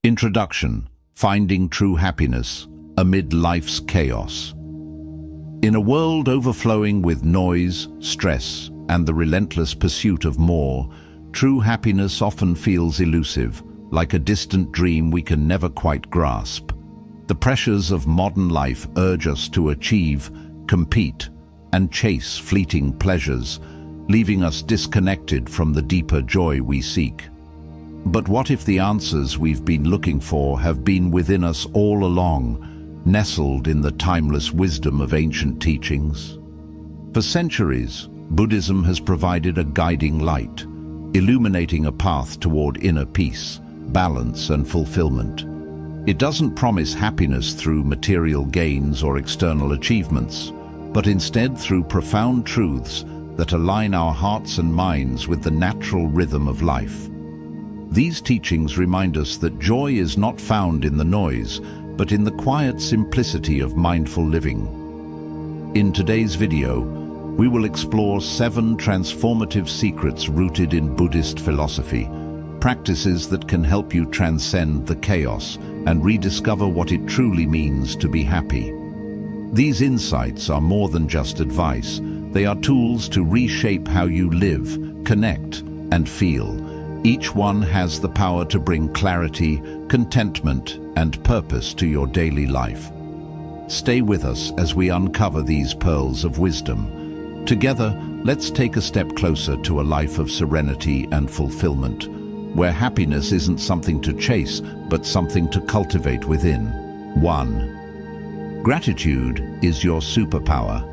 Introduction: Finding True Happiness Amid Life's Chaos. In a world overflowing with noise, stress, and the relentless pursuit of more, true happiness often feels elusive, like a distant dream we can never quite grasp. The pressures of modern life urge us to achieve, compete, and chase fleeting pleasures, leaving us disconnected from the deeper joy we seek. But what if the answers we've been looking for have been within us all along, nestled in the timeless wisdom of ancient teachings? For centuries, Buddhism has provided a guiding light, illuminating a path toward inner peace, balance, and fulfillment. It doesn't promise happiness through material gains or external achievements, but instead through profound truths that align our hearts and minds with the natural rhythm of life. These teachings remind us that joy is not found in the noise, but in the quiet simplicity of mindful living. In today's video, we will explore 7 transformative secrets rooted in Buddhist philosophy, practices that can help you transcend the chaos and rediscover what it truly means to be happy. These insights are more than just advice. They are tools to reshape how you live, connect, and feel. Each one has the power to bring clarity, contentment, and purpose to your daily life. Stay with us as we uncover these pearls of wisdom. Together, let's take a step closer to a life of serenity and fulfillment, where happiness isn't something to chase, but something to cultivate within. 1. Gratitude is your superpower.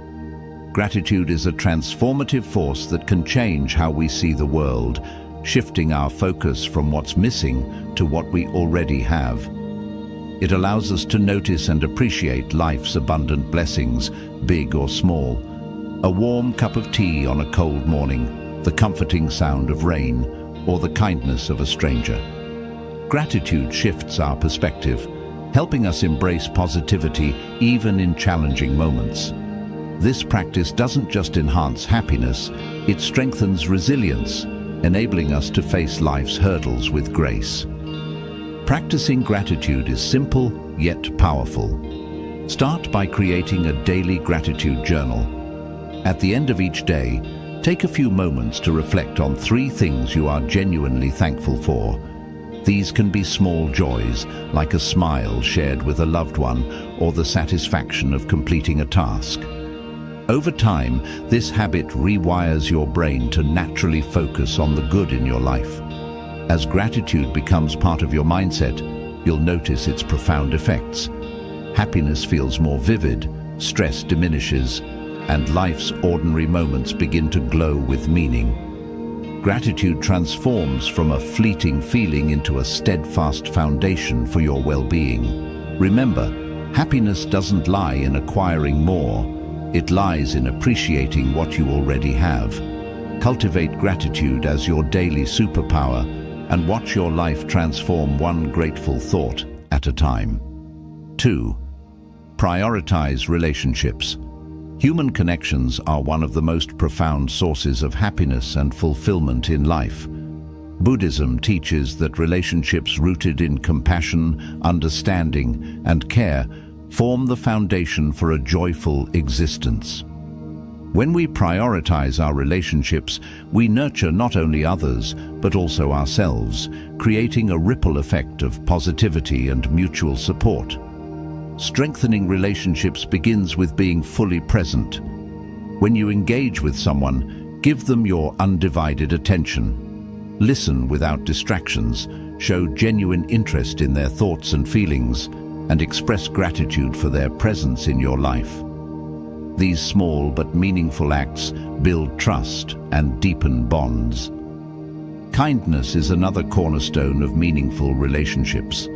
Gratitude is a transformative force that can change how we see the world, shifting our focus from what's missing to what we already have. It allows us to notice and appreciate life's abundant blessings, big or small. A warm cup of tea on a cold morning, the comforting sound of rain, or the kindness of a stranger. Gratitude shifts our perspective, helping us embrace positivity even in challenging moments. This practice doesn't just enhance happiness, it strengthens resilience, enabling us to face life's hurdles with grace. Practicing gratitude is simple yet powerful. Start by creating a daily gratitude journal. At the end of each day, take a few moments to reflect on 3 things you are genuinely thankful for. These can be small joys, like a smile shared with a loved one, or the satisfaction of completing a task. Over time, this habit rewires your brain to naturally focus on the good in your life. As gratitude becomes part of your mindset, you'll notice its profound effects. Happiness feels more vivid, stress diminishes, and life's ordinary moments begin to glow with meaning. Gratitude transforms from a fleeting feeling into a steadfast foundation for your well-being. Remember, happiness doesn't lie in acquiring more. It lies in appreciating what you already have. Cultivate gratitude as your daily superpower and watch your life transform one grateful thought at a time. 2. Prioritize relationships. Human connections are one of the most profound sources of happiness and fulfillment in life. Buddhism teaches that relationships rooted in compassion, understanding, and care form the foundation for a joyful existence. When we prioritize our relationships, we nurture not only others, but also ourselves, creating a ripple effect of positivity and mutual support. Strengthening relationships begins with being fully present. When you engage with someone, give them your undivided attention. Listen without distractions, show genuine interest in their thoughts and feelings, and express gratitude for their presence in your life. These small but meaningful acts build trust and deepen bonds. Kindness is another cornerstone of meaningful relationships.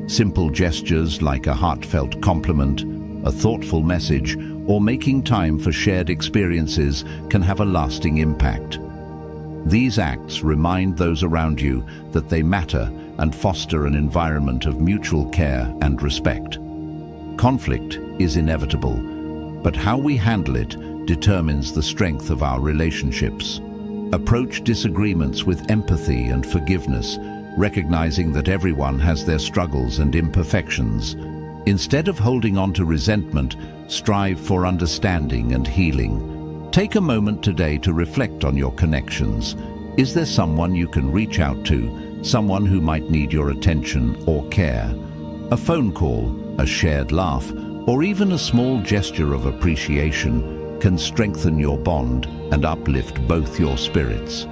Simple gestures like a heartfelt compliment, a thoughtful message, or making time for shared experiences can have a lasting impact. These acts remind those around you that they matter and foster an environment of mutual care and respect. Conflict is inevitable, but how we handle it determines the strength of our relationships. Approach disagreements with empathy and forgiveness, recognizing that everyone has their struggles and imperfections. Instead of holding on to resentment, strive for understanding and healing. Take a moment today to reflect on your connections. Is there someone you can reach out to, someone who might need your attention or care? A phone call, a shared laugh, or even a small gesture of appreciation can strengthen your bond and uplift both your spirits.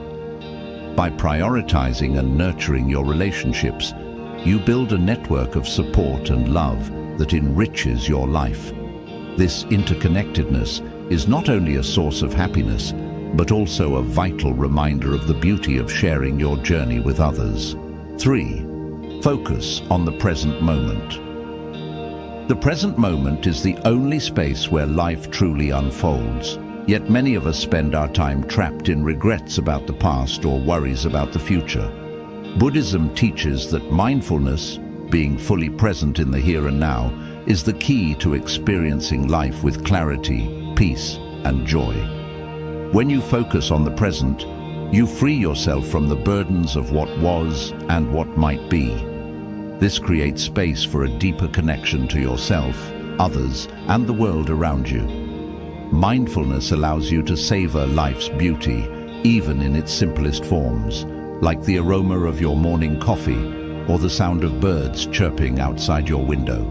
By prioritizing and nurturing your relationships, you build a network of support and love that enriches your life. This interconnectedness is not only a source of happiness, but also a vital reminder of the beauty of sharing your journey with others. 3. Focus on the present moment. The present moment is the only space where life truly unfolds. Yet many of us spend our time trapped in regrets about the past or worries about the future. Buddhism teaches that mindfulness, being fully present in the here and now, is the key to experiencing life with clarity, peace, and joy. When you focus on the present, you free yourself from the burdens of what was and what might be. This creates space for a deeper connection to yourself, others, and the world around you. Mindfulness allows you to savor life's beauty, even in its simplest forms, like the aroma of your morning coffee or the sound of birds chirping outside your window.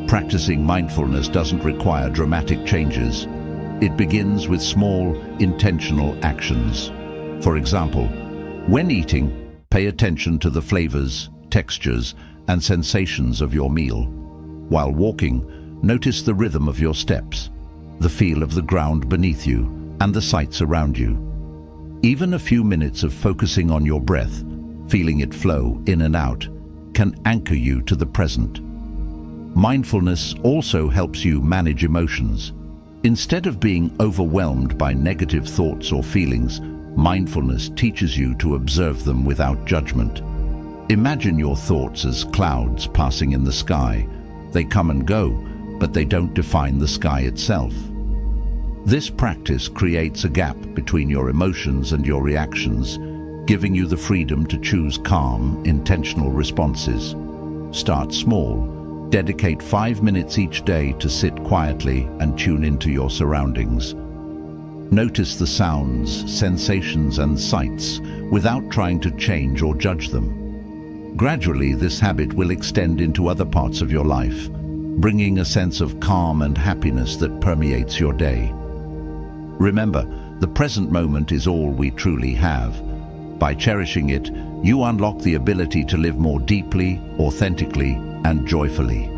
Practicing mindfulness doesn't require dramatic changes. It begins with small, intentional actions. For example, when eating, pay attention to the flavors, textures, and sensations of your meal. While walking, notice the rhythm of your steps, the feel of the ground beneath you, and the sights around you. Even a few minutes of focusing on your breath, feeling it flow in and out, can anchor you to the present. Mindfulness also helps you manage emotions. Instead of being overwhelmed by negative thoughts or feelings, mindfulness teaches you to observe them without judgment. Imagine your thoughts as clouds passing in the sky. They come and go, but they don't define the sky itself. This practice creates a gap between your emotions and your reactions, giving you the freedom to choose calm, intentional responses. Start small. Dedicate 5 minutes each day to sit quietly and tune into your surroundings. Notice the sounds, sensations, and sights without trying to change or judge them. Gradually, this habit will extend into other parts of your life, bringing a sense of calm and happiness that permeates your day. Remember, the present moment is all we truly have. By cherishing it, you unlock the ability to live more deeply, authentically, and joyfully.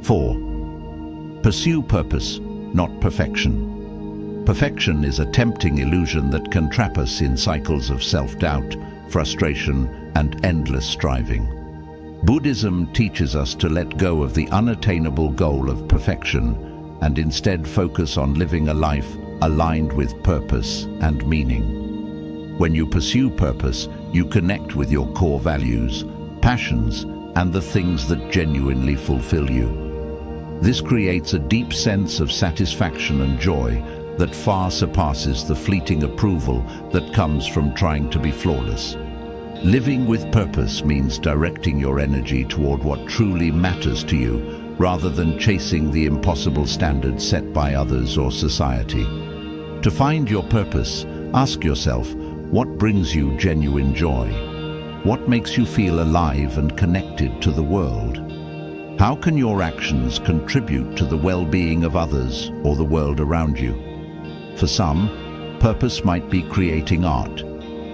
4. Pursue purpose, not perfection. Perfection is a tempting illusion that can trap us in cycles of self-doubt, frustration, and endless striving. Buddhism teaches us to let go of the unattainable goal of perfection and instead focus on living a life aligned with purpose and meaning. When you pursue purpose, you connect with your core values, passions, and the things that genuinely fulfill you. This creates a deep sense of satisfaction and joy that far surpasses the fleeting approval that comes from trying to be flawless. Living with purpose means directing your energy toward what truly matters to you, rather than chasing the impossible standards set by others or society. To find your purpose, ask yourself, what brings you genuine joy? What makes you feel alive and connected to the world? How can your actions contribute to the well-being of others or the world around you? For some, purpose might be creating art,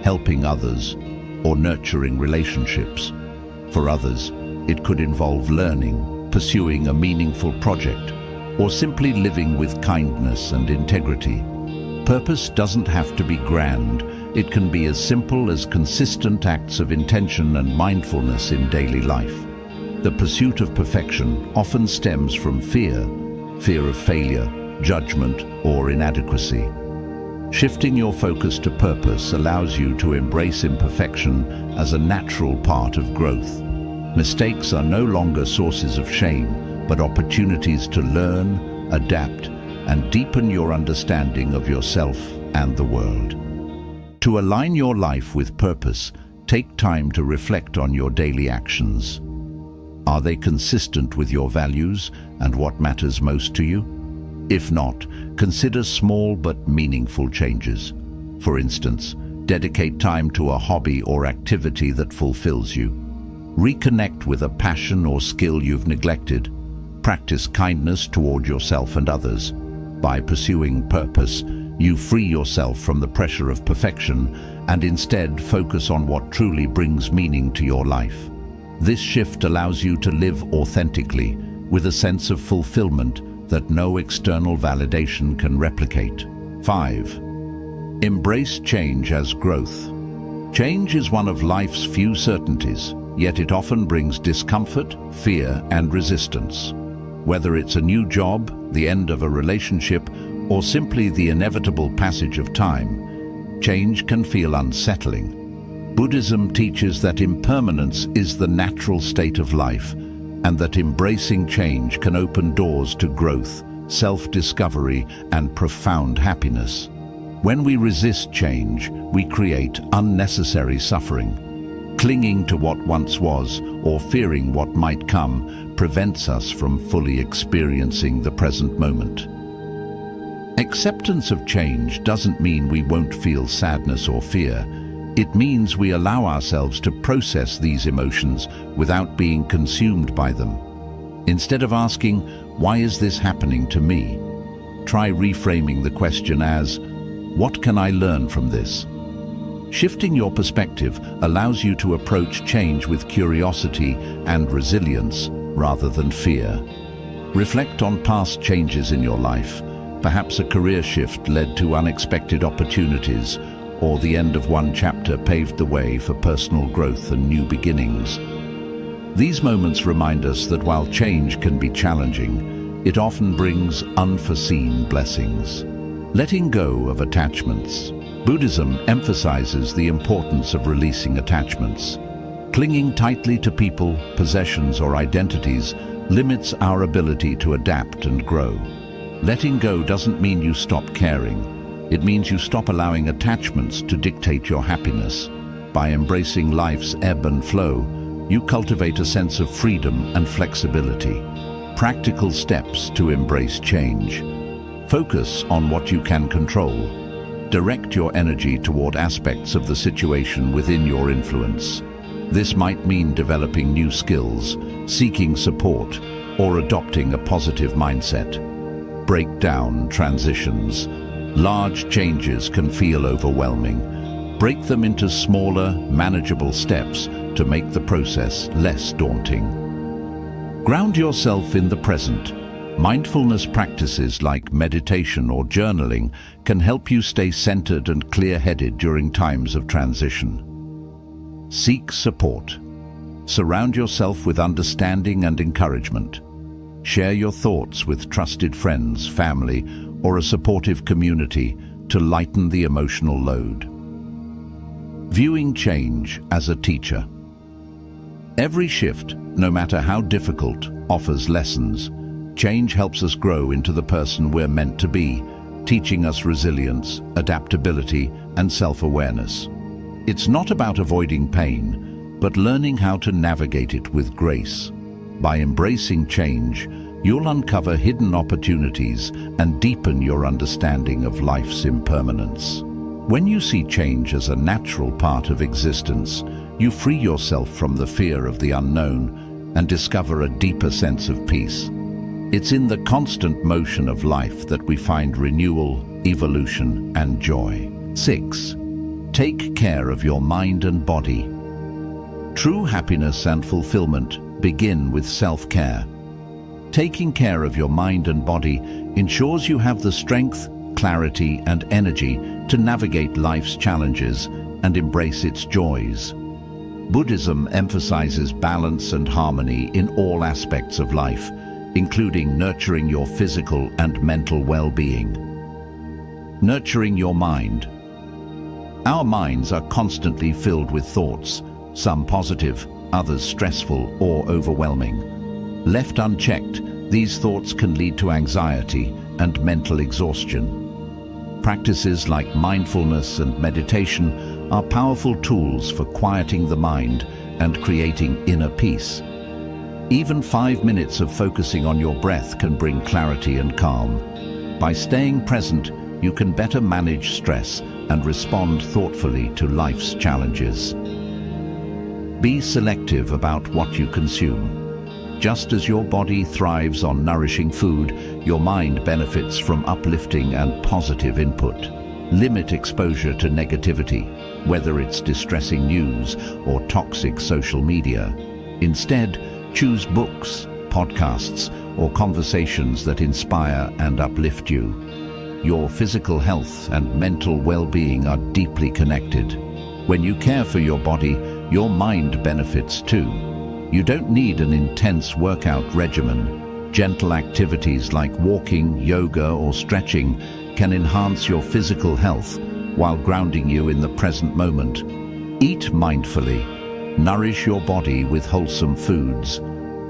helping others, or nurturing relationships. For others, it could involve learning, pursuing a meaningful project, or simply living with kindness and integrity. Purpose doesn't have to be grand. It can be as simple as consistent acts of intention and mindfulness in daily life. The pursuit of perfection often stems from fear of failure, judgment, or inadequacy. Shifting your focus to purpose allows you to embrace imperfection as a natural part of growth. Mistakes are no longer sources of shame, but opportunities to learn, adapt, and deepen your understanding of yourself and the world. To align your life with purpose, Take time to reflect on your daily actions. Are they consistent with your values and what matters most to you? If not, consider small but meaningful changes. For instance, dedicate time to a hobby or activity that fulfills you. Reconnect with a passion or skill you've neglected. Practice kindness toward yourself and others. By pursuing purpose, you free yourself from the pressure of perfection and instead focus on what truly brings meaning to your life. This shift allows you to live authentically, with a sense of fulfillment that no external validation can replicate. 5. Embrace change as growth. Change is one of life's few certainties, yet it often brings discomfort, fear, and resistance. Whether it's a new job, the end of a relationship, or simply the inevitable passage of time, change can feel unsettling. Buddhism teaches that impermanence is the natural state of life, and that embracing change can open doors to growth, self-discovery, and profound happiness. When we resist change, we create unnecessary suffering. Clinging to what once was, or fearing what might come, prevents us from fully experiencing the present moment. Acceptance of change doesn't mean we won't feel sadness or fear. It means we allow ourselves to process these emotions without being consumed by them. Instead of asking, "Why is this happening to me?" try reframing the question as, "What can I learn from this?" Shifting your perspective allows you to approach change with curiosity and resilience rather than fear. Reflect on past changes in your life. Perhaps a career shift led to unexpected opportunities, or the end of one chapter paved the way for personal growth and new beginnings. These moments remind us that while change can be challenging, it often brings unforeseen blessings. Letting go of attachments. Buddhism emphasizes the importance of releasing attachments. Clinging tightly to people, possessions, or identities limits our ability to adapt and grow. Letting go doesn't mean you stop caring. It means you stop allowing attachments to dictate your happiness. By embracing life's ebb and flow, you cultivate a sense of freedom and flexibility. Practical steps to embrace change. Focus on what you can control. Direct your energy toward aspects of the situation within your influence. This might mean developing new skills, seeking support, or adopting a positive mindset. Break down transitions. Large changes can feel overwhelming. Break them into smaller, manageable steps to make the process less daunting. Ground yourself in the present. Mindfulness practices like meditation or journaling can help you stay centered and clear-headed during times of transition. Seek support. Surround yourself with understanding and encouragement. Share your thoughts with trusted friends, family, or a supportive community to lighten the emotional load. Viewing change as a teacher. Every shift, no matter how difficult, offers lessons. Change helps us grow into the person we're meant to be, teaching us resilience, adaptability, and self-awareness. It's not about avoiding pain, but learning how to navigate it with grace. By embracing change, you'll uncover hidden opportunities and deepen your understanding of life's impermanence. When you see change as a natural part of existence, you free yourself from the fear of the unknown and discover a deeper sense of peace. It's in the constant motion of life that we find renewal, evolution, and joy. 6. Take care of your mind and body. True happiness and fulfillment begin with self-care. Taking care of your mind and body ensures you have the strength, clarity, and energy to navigate life's challenges and embrace its joys. Buddhism emphasizes balance and harmony in all aspects of life, including nurturing your physical and mental well-being. Nurturing your mind. Our minds are constantly filled with thoughts, some positive, others stressful or overwhelming. Left unchecked, these thoughts can lead to anxiety and mental exhaustion. Practices like mindfulness and meditation are powerful tools for quieting the mind and creating inner peace. Even 5 minutes of focusing on your breath can bring clarity and calm. By staying present, you can better manage stress and respond thoughtfully to life's challenges. Be selective about what you consume. Just as your body thrives on nourishing food, your mind benefits from uplifting and positive input. Limit exposure to negativity, whether it's distressing news or toxic social media. Instead, choose books, podcasts, or conversations that inspire and uplift you. Your physical health and mental well-being are deeply connected. When you care for your body, your mind benefits too. You don't need an intense workout regimen. Gentle activities like walking, yoga, or stretching can enhance your physical health while grounding you in the present moment. Eat mindfully. Nourish your body with wholesome foods.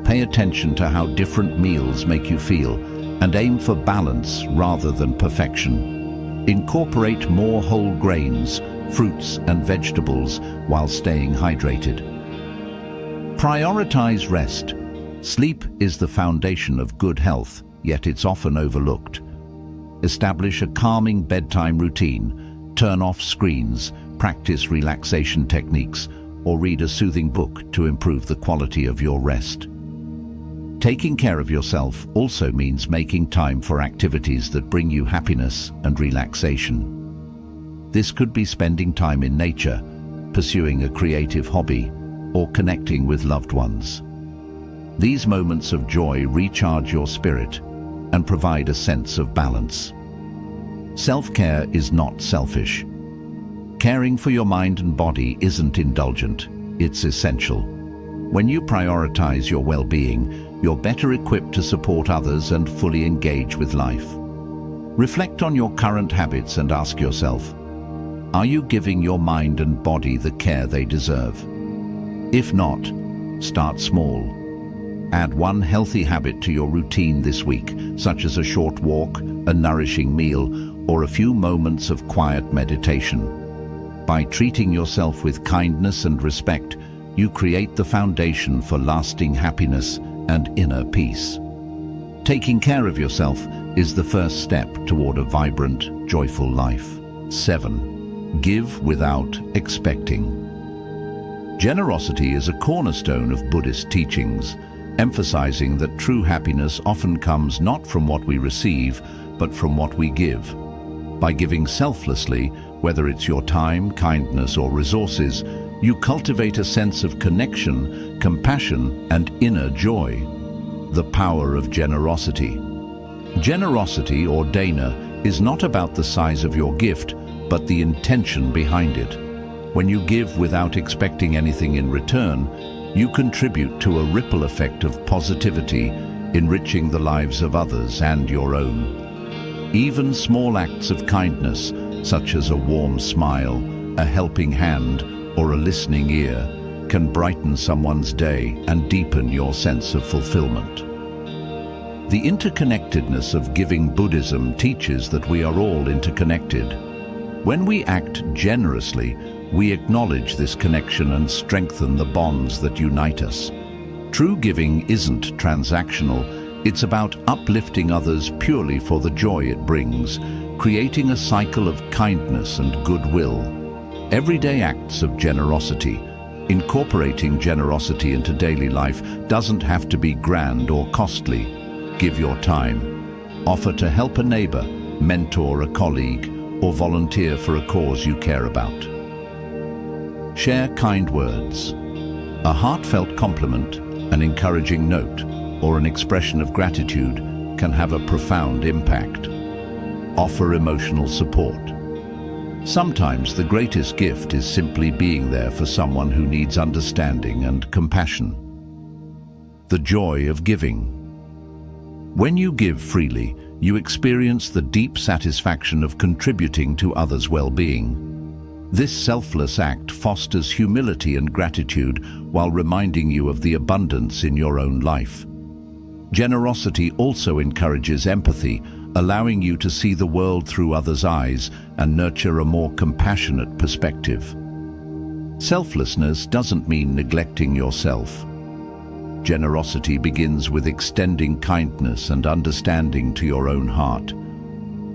Pay attention to how different meals make you feel and aim for balance rather than perfection. Incorporate more whole grains, fruits, and vegetables while staying hydrated. Prioritize rest. Sleep is the foundation of good health, yet it's often overlooked. Establish a calming bedtime routine, turn off screens, practice relaxation techniques, or read a soothing book to improve the quality of your rest. Taking care of yourself also means making time for activities that bring you happiness and relaxation. This could be spending time in nature, pursuing a creative hobby, or connecting with loved ones. These moments of joy recharge your spirit and provide a sense of balance. Self-care is not selfish. Caring for your mind and body isn't indulgent, it's essential. When you prioritize your well-being, you're better equipped to support others and fully engage with life. Reflect on your current habits and ask yourself, are you giving your mind and body the care they deserve? If not, start small. Add one healthy habit to your routine this week, such as a short walk, a nourishing meal, or a few moments of quiet meditation. By treating yourself with kindness and respect, you create the foundation for lasting happiness and inner peace. Taking care of yourself is the first step toward a vibrant, joyful life. 7. Give without expecting. Generosity is a cornerstone of Buddhist teachings, emphasizing that true happiness often comes not from what we receive, but from what we give. By giving selflessly, whether it's your time, kindness, or resources, you cultivate a sense of connection, compassion, and inner joy. The power of generosity. Generosity, or dana, is not about the size of your gift, but the intention behind it. When you give without expecting anything in return, you contribute to a ripple effect of positivity, enriching the lives of others and your own. Even small acts of kindness, such as a warm smile, a helping hand, or a listening ear, can brighten someone's day and deepen your sense of fulfillment. The interconnectedness of giving Buddhism teaches that we are all interconnected. When we act generously, we acknowledge this connection and strengthen the bonds that unite us. True giving isn't transactional, it's about uplifting others purely for the joy it brings, creating a cycle of kindness and goodwill. Everyday acts of generosity. Incorporating generosity into daily life doesn't have to be grand or costly. Give your time. Offer to help a neighbor, mentor a colleague, or volunteer for a cause you care about. Share kind words. A heartfelt compliment, an encouraging note, or an expression of gratitude can have a profound impact. Offer emotional support. Sometimes the greatest gift is simply being there for someone who needs understanding and compassion. The joy of giving. When you give freely, you experience the deep satisfaction of contributing to others' well-being. This selfless act fosters humility and gratitude while reminding you of the abundance in your own life. Generosity also encourages empathy, allowing you to see the world through others' eyes and nurture a more compassionate perspective. Selflessness doesn't mean neglecting yourself. Generosity begins with extending kindness and understanding to your own heart.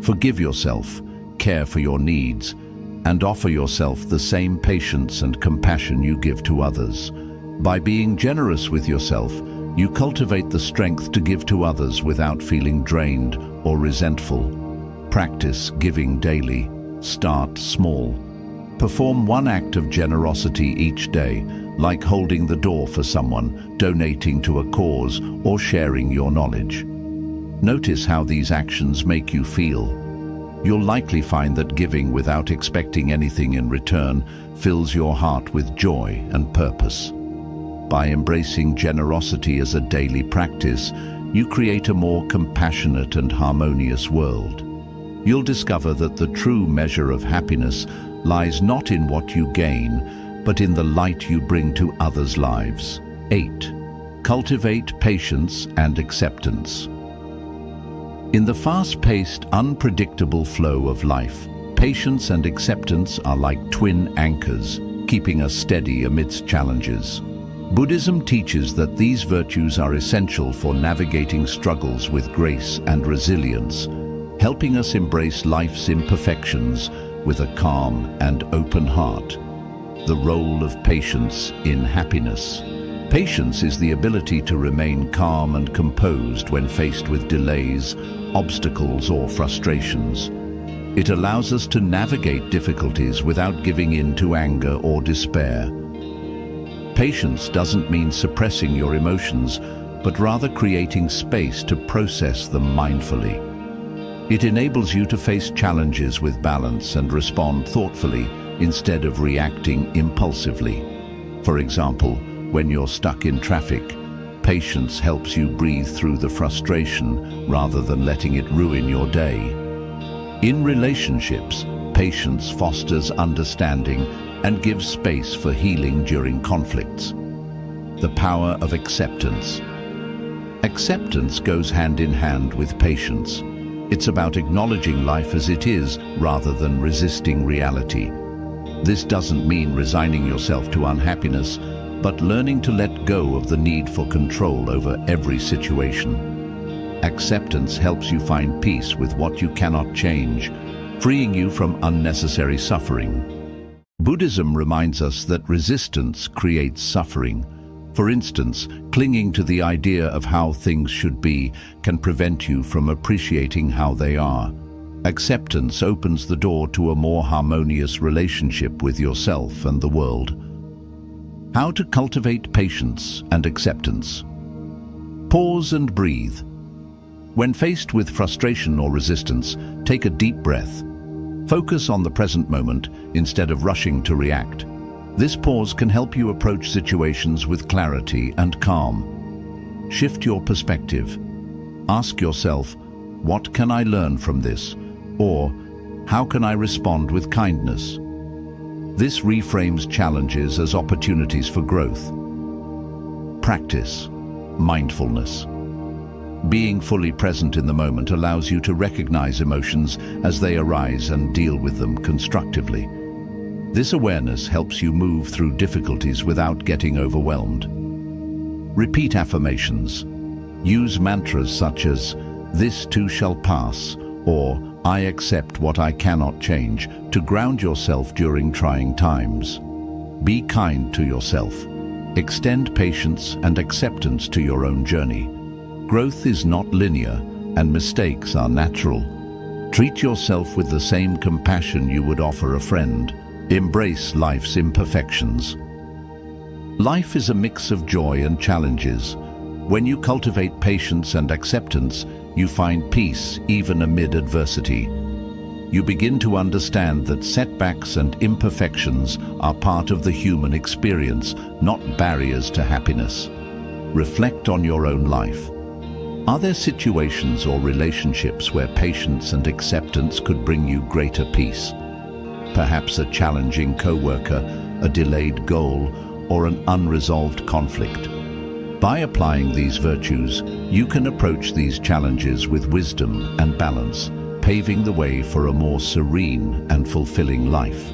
Forgive yourself, care for your needs, and offer yourself the same patience and compassion you give to others. By being generous with yourself, you cultivate the strength to give to others without feeling drained or resentful. Practice giving daily. Start small. Perform one act of generosity each day, like holding the door for someone, donating to a cause, or sharing your knowledge. Notice how these actions make you feel. You'll likely find that giving without expecting anything in return fills your heart with joy and purpose. By embracing generosity as a daily practice, you create a more compassionate and harmonious world. You'll discover that the true measure of happiness lies not in what you gain, but in the light you bring to others' lives. 8. Cultivate patience and acceptance. In the fast-paced, unpredictable flow of life, patience and acceptance are like twin anchors, keeping us steady amidst challenges. Buddhism teaches that these virtues are essential for navigating struggles with grace and resilience, helping us embrace life's imperfections with a calm and open heart. The role of patience in happiness. Patience is the ability to remain calm and composed when faced with delays, obstacles, or frustrations. It allows us to navigate difficulties without giving in to anger or despair. Patience doesn't mean suppressing your emotions, but rather creating space to process them mindfully. It enables you to face challenges with balance and respond thoughtfully instead of reacting impulsively. For example, when you're stuck in traffic, patience helps you breathe through the frustration rather than letting it ruin your day. In relationships, patience fosters understanding and gives space for healing during conflicts. The power of acceptance. Acceptance goes hand in hand with patience. It's about acknowledging life as it is rather than resisting reality. This doesn't mean resigning yourself to unhappiness, but learning to let go of the need for control over every situation. Acceptance helps you find peace with what you cannot change, freeing you from unnecessary suffering. Buddhism reminds us that resistance creates suffering. For instance, clinging to the idea of how things should be can prevent you from appreciating how they are. Acceptance opens the door to a more harmonious relationship with yourself and the world. How to cultivate patience and acceptance. Pause and breathe. When faced with frustration or resistance, take a deep breath. Focus on the present moment instead of rushing to react. This pause can help you approach situations with clarity and calm. Shift your perspective. Ask yourself, what can I learn from this? Or, how can I respond with kindness? This reframes challenges as opportunities for growth. Practice mindfulness. Being fully present in the moment allows you to recognize emotions as they arise and deal with them constructively. This awareness helps you move through difficulties without getting overwhelmed. Repeat affirmations. Use mantras such as, "This too shall pass," or "I accept what I cannot change," to ground yourself during trying times. Be kind to yourself. Extend patience and acceptance to your own journey. Growth is not linear, and mistakes are natural. Treat yourself with the same compassion you would offer a friend. Embrace life's imperfections. Life is a mix of joy and challenges. When you cultivate patience and acceptance, you find peace even amid adversity. You begin to understand that setbacks and imperfections are part of the human experience, not barriers to happiness. Reflect on your own life. Are there situations or relationships where patience and acceptance could bring you greater peace? Perhaps a challenging coworker, a delayed goal, or an unresolved conflict. By applying these virtues, you can approach these challenges with wisdom and balance, paving the way for a more serene and fulfilling life.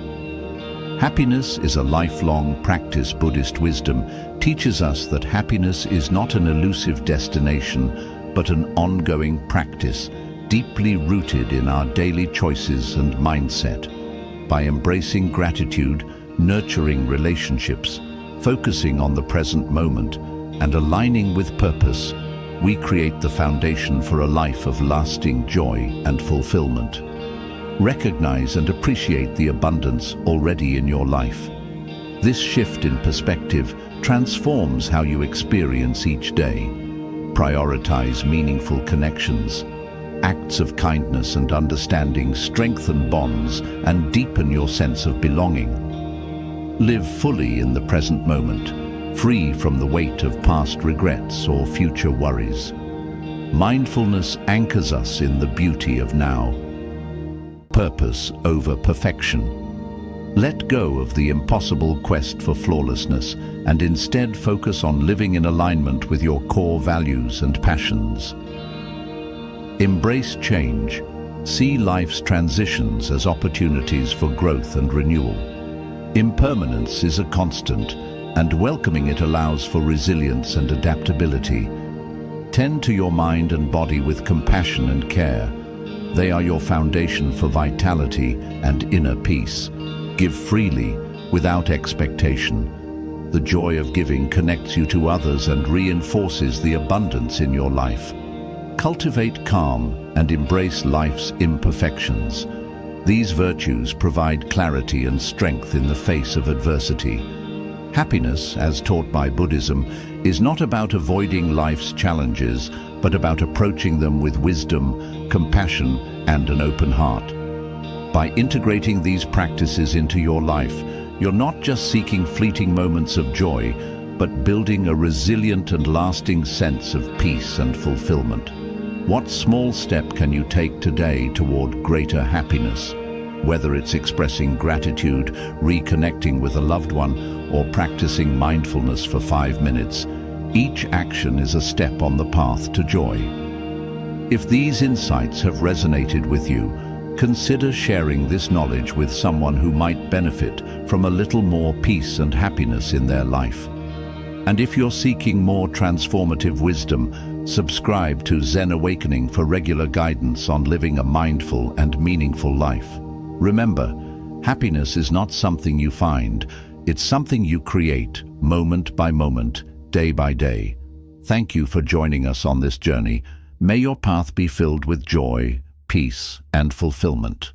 Happiness is a lifelong practice. Buddhist wisdom teaches us that happiness is not an elusive destination, but an ongoing practice, deeply rooted in our daily choices and mindset. By embracing gratitude, nurturing relationships, focusing on the present moment, and aligning with purpose, we create the foundation for a life of lasting joy and fulfillment. Recognize and appreciate the abundance already in your life. This shift in perspective transforms how you experience each day. Prioritize meaningful connections. Acts of kindness and understanding strengthen bonds and deepen your sense of belonging. Live fully in the present moment, free from the weight of past regrets or future worries. Mindfulness anchors us in the beauty of now. Purpose over perfection. Let go of the impossible quest for flawlessness and instead focus on living in alignment with your core values and passions. Embrace change. See life's transitions as opportunities for growth and renewal. Impermanence is a constant, and welcoming it allows for resilience and adaptability. Tend to your mind and body with compassion and care. They are your foundation for vitality and inner peace. Give freely, without expectation. The joy of giving connects you to others and reinforces the abundance in your life. Cultivate calm and embrace life's imperfections. These virtues provide clarity and strength in the face of adversity. Happiness, as taught by Buddhism, is not about avoiding life's challenges, but about approaching them with wisdom, compassion, and an open heart. By integrating these practices into your life, you're not just seeking fleeting moments of joy, but building a resilient and lasting sense of peace and fulfillment. What small step can you take today toward greater happiness? Whether it's expressing gratitude, reconnecting with a loved one, or practicing mindfulness for 5 minutes, each action is a step on the path to joy. If these insights have resonated with you, consider sharing this knowledge with someone who might benefit from a little more peace and happiness in their life. And if you're seeking more transformative wisdom, subscribe to Zen Awakening for regular guidance on living a mindful and meaningful life. Remember, happiness is not something you find, it's something you create, moment by moment, day by day. Thank you for joining us on this journey. May your path be filled with joy, peace, and fulfillment.